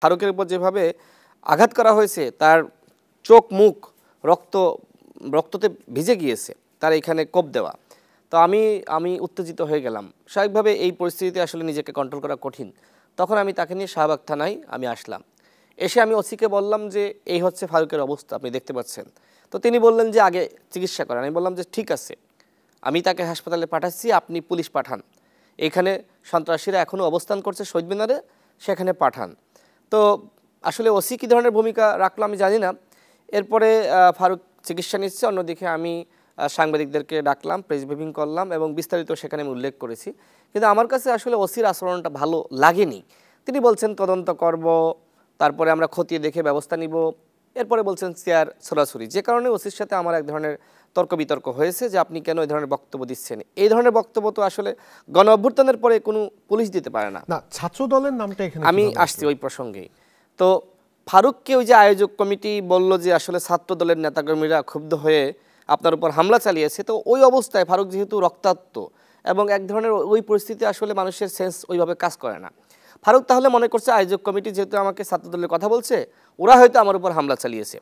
ফারুকের উপর যেভাবে আঘাত করা হয়েছে, তার চোখ মুখ রক্ত রক্ততে ভিজে গিয়েছে, তার এখানে কোপ দেওয়া। তো আমি উত্তেজিত হয়ে গেলাম। স্বাভাবিকভাবে এই পরিস্থিতিতে আসলে নিজেকে কন্ট্রোল করা কঠিন। তখন আমি তাকে নিয়ে শাহবাগ থানায় আমি আসলাম। এসে আমি ওসিকে বললাম যে এই হচ্ছে ফারুকের অবস্থা, আপনি দেখতে পাচ্ছেন। তো তিনি বললেন যে আগে চিকিৎসা করেন। আমি বললাম যে ঠিক আছে, আমি তাকে হাসপাতালে পাঠাচ্ছি, আপনি পুলিশ পাঠান। এখানে সন্ত্রাসীরা এখনও অবস্থান করছে শহীদ মিনারে, সেখানে পাঠান। তো আসলে ওসি কী ধরনের ভূমিকা রাখলো আমি জানি না। এরপরে ফারুক চিকিৎসা নিচ্ছে, অন্যদিকে আমি সাংবাদিকদেরকে ডাকলাম, প্রেস ব্রিফিং করলাম এবং বিস্তারিত সেখানে আমি উল্লেখ করেছি। কিন্তু আমার কাছে আসলে ওসির আচরণটা ভালো লাগেনি। তিনি বলছেন তদন্ত করব, তারপরে আমরা খতিয়ে দেখে ব্যবস্থা নিব, এরপরে বলছেন চেয়ার ছোড়াছুরি, যে কারণে ওসির সাথে আমার এক ধরনের তর্ক বিতর্ক হয়েছে যে আপনি কেন এই ধরনের বক্তব্য দিচ্ছেন। এই ধরনের বক্তব্য তো আসলে গণ অভ্যুত্থানের পরে কোনো পুলিশ দিতে পারে না। ছাত্র দলের নামটা এখানে আমি আসছি ওই প্রসঙ্গেই। তো ফারুককে ওই যে আয়োজক কমিটি বলল যে আসলে ছাত্র দলের নেতাকর্মীরা ক্ষুব্ধ হয়ে আপনার উপর হামলা চালিয়েছে, তো ওই অবস্থায় ফারুক যেহেতু রক্তাক্ত এবং এক ধরনের ওই পরিস্থিতি আসলে মানুষের সেন্স ওইভাবে কাজ করে না। ফারুক তাহলে মনে করছে আয়োজক কমিটি যেহেতু আমাকে ছাত্র দলের কথা বলছে, ওরা হয়তো আমার উপর হামলা চালিয়েছে।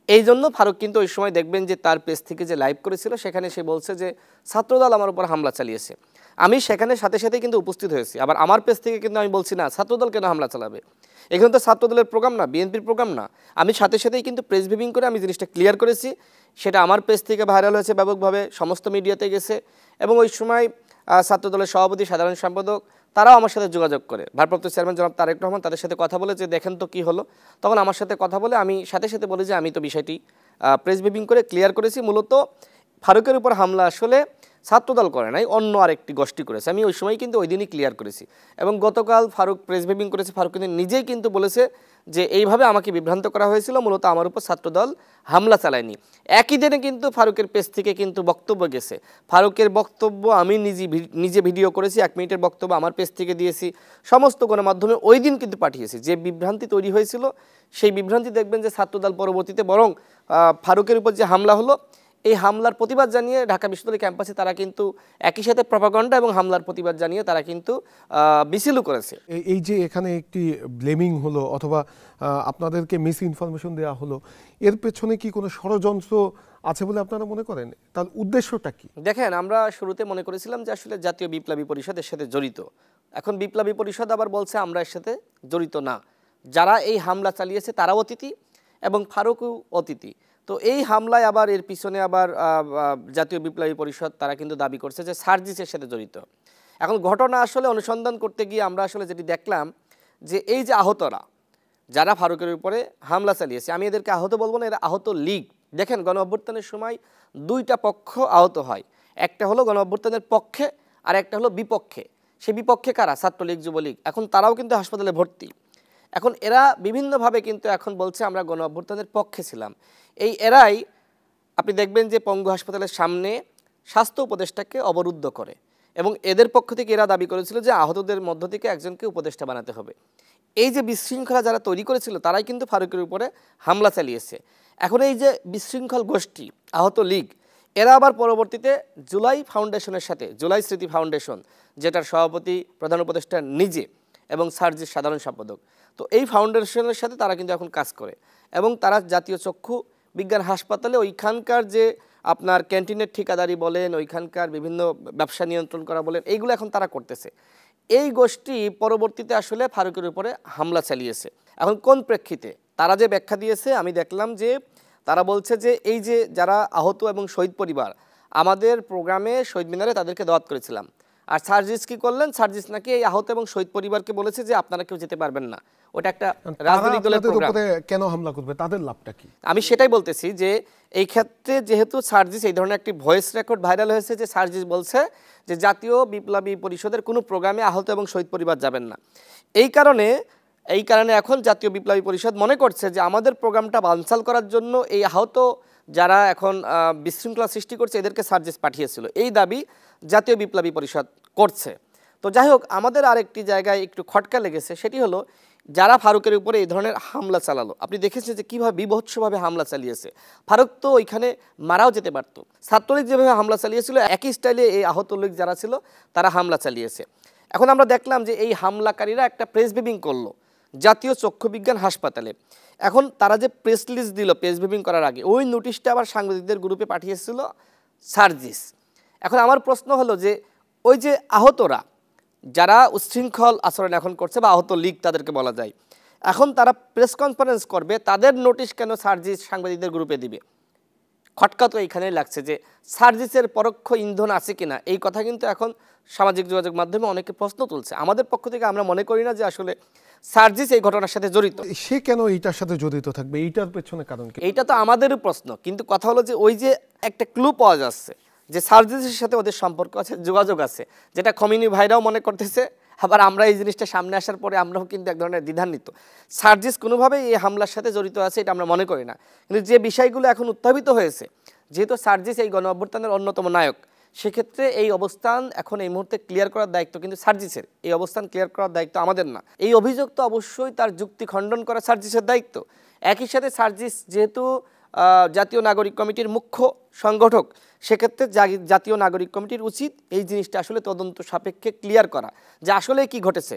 এই জন্য ফারুক কিন্তু ওই সময় দেখবেন যে তার পেজ থেকে যে লাইভ করেছিল সেখানে সে বলছে যে ছাত্রদল আমার উপর হামলা চালিয়েছে। আমি সেখানে সাথে সাথে কিন্তু উপস্থিত হয়েছি। আবার আমার পেজ থেকে কিন্তু আমি বলছি না ছাত্রদল কেন হামলা চালাবে, এখানে তো ছাত্রদলের প্রোগ্রাম না, বিএনপির প্রোগ্রাম না। আমি সাথে সাথেই কিন্তু প্রেস ব্রিফিং করে আমি জিনিসটা ক্লিয়ার করেছি। সেটা আমার পেজ থেকে ভাইরাল হয়েছে, ব্যাপকভাবে সমস্ত মিডিয়াতে গেছে। এবং ওই সময় ছাত্রদলের সভাপতি, সাধারণ সম্পাদক তারাও আমার সাথে যোগাযোগ করে, ভারপ্রাপ্ত চেয়ারম্যান জনাব তারেক রহমান, তাদের সাথে কথা বলে যে দেখেন তো কী হলো। তখন আমার সাথে কথা বলে আমি সাথে সাথে বলি যে আমি তো বিষয়টি প্রেস ব্রিফিং করে ক্লিয়ার করেছি। মূলত ফারুকের উপর হামলা আসলে ছাত্রদল করে নাই, অন্য আরেকটি গোষ্ঠী করেছে। আমি ওই সময় কিন্তু ওই দিনই ক্লিয়ার করেছি। এবং গতকাল ফারুক প্রেস ব্রিফিং করেছে, ফারুক কিন্তু নিজেই কিন্তু বলেছে যে এইভাবে আমাকে বিভ্রান্ত করা হয়েছিল, মূলত আমার উপর ছাত্রদল হামলা চালায়নি। একই দিনে কিন্তু ফারুকের পেজ থেকে কিন্তু বক্তব্য গেছে। ফারুকের বক্তব্য আমি নিজে ভিডিও করেছি, 1 মিনিটের বক্তব্য আমার পেজ থেকে দিয়েছি, সমস্ত গণমাধ্যমে ওই দিন কিন্তু পাঠিয়েছি। যে বিভ্রান্তি তৈরি হয়েছিল সেই বিভ্রান্তি দেখবেন যে ছাত্রদল পরবর্তীতে বরং ফারুকের উপর যে হামলা হলো, এই হামলার প্রতিবাদ জানিয়ে ঢাকা বিশ্ববিদ্যালয় ক্যাম্পাসে তারা কিন্তু একই সাথে প্রপাগান্ডা এবং হামলার প্রতিবাদ জানিয়ে তারা কিন্তু মিছিলও করেছে। এই যে এখানে একটি ব্লেমিং হলো অথবা আপনাদেরকে মিস ইনফরমেশন দেওয়া হলো, এর পেছনে কি কোনো ষড়যন্ত্র আছে বলে আপনারা মনে করেন? তার উদ্দেশ্যটা কি? দেখেন, আমরা শুরুতে মনে করেছিলাম যে আসলে জাতীয় বিপ্লবী পরিষদ এর সাথে জড়িত। এখন বিপ্লবী পরিষদ আবার বলছে আমরা এর সাথে জড়িত না। যারা এই হামলা চালিয়েছে তারাও অতিথি এবং ফারুকও অতিথি। তো এই হামলায় আবার এর পিছনে আবার জাতীয় বিপ্লবী পরিষদ তারা কিন্তু দাবি করছে যে সার্জিসের সাথে জড়িত। এখন ঘটনা আসলে অনুসন্ধান করতে গিয়ে আমরা আসলে যেটি দেখলাম যে এই যে আহতরা যারা ফারুকের উপরে হামলা চালিয়েছে, আমি এদেরকে আহত বলবো না, এরা আহত লীগ। দেখেন, গণ অভ্যুত্থানের সময় দুইটা পক্ষ আহত হয়, একটা হলো গণ অভ্যুত্থানের পক্ষে আর একটা হলো বিপক্ষে। সে বিপক্ষে কারা? ছাত্রলীগ, যুবলীগ। এখন তারাও কিন্তু হাসপাতালে ভর্তি। এখন এরা বিভিন্নভাবে কিন্তু এখন বলছে আমরা গণ অভ্যুত্থানের পক্ষে ছিলাম। এই এরাই আপনি দেখবেন যে পঙ্গু হাসপাতালের সামনে স্বাস্থ্য উপদেষ্টাকে অবরুদ্ধ করে এবং এদের পক্ষ থেকে এরা দাবি করেছিল যে আহতদের মধ্য থেকে একজনকে উপদেষ্টা বানাতে হবে। এই যে বিশৃঙ্খলা যারা তৈরি করেছিল তারাই কিন্তু ফারুকের উপরে হামলা চালিয়েছে। এখন এই যে বিশৃঙ্খল গোষ্ঠী আহত লীগ, এরা আবার পরবর্তীতে জুলাই ফাউন্ডেশনের সাথে, জুলাই স্মৃতি ফাউন্ডেশন যেটার সভাপতি প্রধান উপদেষ্টা নিজে এবং সার্জিস সাধারণ সম্পাদক, তো এই ফাউন্ডেশনের সাথে তারা কিন্তু এখন কাজ করে এবং তারা জাতীয় চক্ষু বিজ্ঞান হাসপাতালে ওইখানকার যে আপনার ক্যান্টিনের ঠিকাদারি বলেন, ওইখানকার বিভিন্ন ব্যবসা নিয়ন্ত্রণ করা বলেন, এইগুলো এখন তারা করতেছে। এই গোষ্ঠী পরবর্তীতে আসলে ফারুকের উপরে হামলা চালিয়েছে। এখন কোন প্রেক্ষিতে তারা যে ব্যাখ্যা দিয়েছে, আমি দেখলাম যে তারা বলছে যে এই যে যারা আহত এবং শহীদ পরিবার, আমাদের প্রোগ্রামে শহীদ মিনারে তাদেরকে দাওয়াত করেছিলাম। আর সার্জিস কি করলেন? সার্জিস নাকি এই আহত এবং শহীদ পরিবারকে বলেছে যে আপনারা কেউ যেতে পারবেন না, ওটা একটা রাজনৈতিক দলের প্রোগ্রাম। কেন হামলা করবে? তাদের লাভটা কি? আমি সেটাই বলতেছি যে এই ক্ষেত্রে যেহেতু সার্জিস, এই ধরনের একটি ভয়েস রেকর্ড ভাইরাল হয়েছে যে সার্জিস বলছে যে জাতীয় বিপ্লবী পরিষদের কোনো প্রোগ্রামে আহত এবং শহীদ পরিবার যাবেন না। এই কারণে এখন জাতীয় বিপ্লবী পরিষদ মনে করছে যে আমাদের প্রোগ্রামটা বানচাল করার জন্য এই আহত যারা এখন বিশৃঙ্খলা সৃষ্টি করছে এদেরকে সার্জিস পাঠিয়েছিল, এই দাবি জাতীয় বিপ্লবী পরিষদ করছে। তো যাই হোক, আমাদের আরেকটি জায়গায় একটু খটকা লেগেছে, সেটি হলো যারা ফারুকের উপরে এই ধরনের হামলা চালালো, আপনি দেখেছেন যে কীভাবে বিভৎসভাবে হামলা চালিয়েছে। ফারুক তো ওইখানে মারাও যেতে পারত। ছাত্রলীগ যেভাবে হামলা চালিয়েছিল একই স্টাইলে এই আহত লোক যারা ছিল তারা হামলা চালিয়েছে। এখন আমরা দেখলাম যে এই হামলাকারীরা একটা প্রেস ব্রিফিং করলো জাতীয় চক্ষু বিজ্ঞান হাসপাতালে। এখন তারা যে প্রেস রিলিজ দিল প্রেস ব্রিফিং করার আগে, ওই নোটিশটা আবার সাংবাদিকদের গ্রুপে পাঠিয়েছিল সার্জিস। এখন আমার প্রশ্ন হলো যে ওই যে আহতরা যারা উচ্ছৃঙ্খল আচরণ এখন করছে বা আহত লীগ তাদেরকে বলা যায়, এখন তারা প্রেস কনফারেন্স করবে, তাদের নোটিশ কেন সার্জিস সাংবাদিকদের গ্রুপে দিবে? খটকা তো এইখানেই লাগছে যে সার্জিসের পরোক্ষ ইন্ধন আছে কিনা, এই কথা কিন্তু এখন সামাজিক যোগাযোগ মাধ্যমে অনেকে প্রশ্ন তুলছে। আমাদের পক্ষ থেকে আমরা মনে করি না যে আসলে সার্জিস এই ঘটনার সাথে জড়িত। সে কেন এইটার সাথে জড়িত থাকবে, এইটার পেছনে কারণ কি? এইটা তো আমাদেরও প্রশ্ন, কিন্তু কথা হলো যে ওই যে একটা ক্লু পাওয়া যাচ্ছে যে সার্জিসের সাথে ওদের সম্পর্ক আছে, যোগাযোগ আছে, যেটা খমিনি ভাইরাও মনে করতেছে। আবার আমরা এই জিনিসটা সামনে আসার পরে আমরাও কিন্তু এক ধরনের দ্বিধান্বিত। সার্জিস কোনোভাবেই এই হামলার সাথে জড়িত আছে এটা আমরা মনে করি না। কিন্তু যে বিষয়গুলো এখন উত্থাপিত হয়েছে, যেহেতু সার্জিস এই গণ অভ্যুত্থানের অন্যতম নায়ক, সেক্ষেত্রে এই অবস্থান এখন এই মুহূর্তে ক্লিয়ার করার দায়িত্ব কিন্তু সার্জিসের। এই অবস্থান ক্লিয়ার করার দায়িত্ব আমাদের না। এই অভিযোগ তো অবশ্যই তার যুক্তি খণ্ডন করা সার্জিসের দায়িত্ব। একই সাথে সার্জিস যেহেতু জাতীয় নাগরিক কমিটির মুখ্য সংগঠক, সেক্ষেত্রে জাতীয় নাগরিক কমিটির উচিত এই জিনিসটা আসলে তদন্ত সাপেক্ষে ক্লিয়ার করা যে আসলে কি ঘটেছে।